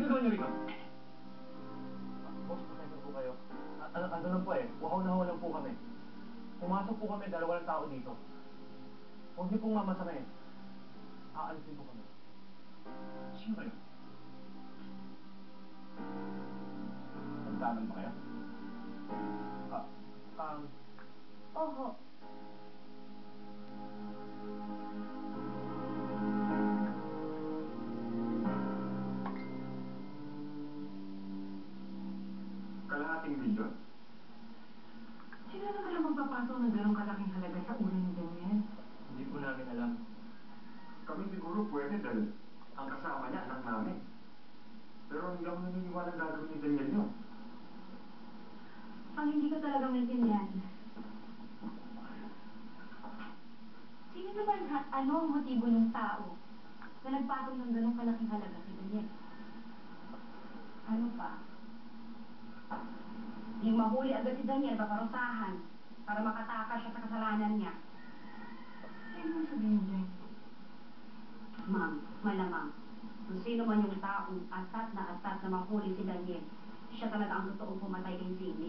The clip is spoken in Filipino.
ginagawa niyo rito? Boss, pasensya po kayo. Ano lang po eh, wahaw na haw lang po kami. Pumasok po kami dahil walang tao dito. Huwag niyo pong mamasamain. Aalisin po kami. Sino kayo? Nagtanan ba kayo? Ah, um... Oho. Kalahating milyon? Sino naman ang magpapasok ng ganong kalaking halaga sa ulo ni Daniel? Hindi po namin alam. Kami siguro pwede dahil ang kasama niya, anak namin. Pero hindi ako naniniwala gagawin ni Daniel yun. Ang hindi ko talaga maintindihan. Sino naman at ano ang motibo ng tao na nagpatong ng ganong kalaking halaga kay Daniel? Ano pa? Yung mahuli agad si Daniel, paparusahan para makatakas siya sa kasalanan niya. Ano mo sabihin dyan? Ma'am, malamang. Kung sino man yung taong atat na mahuli si Daniel, siya talaga ang totoong pumatay kay Zane.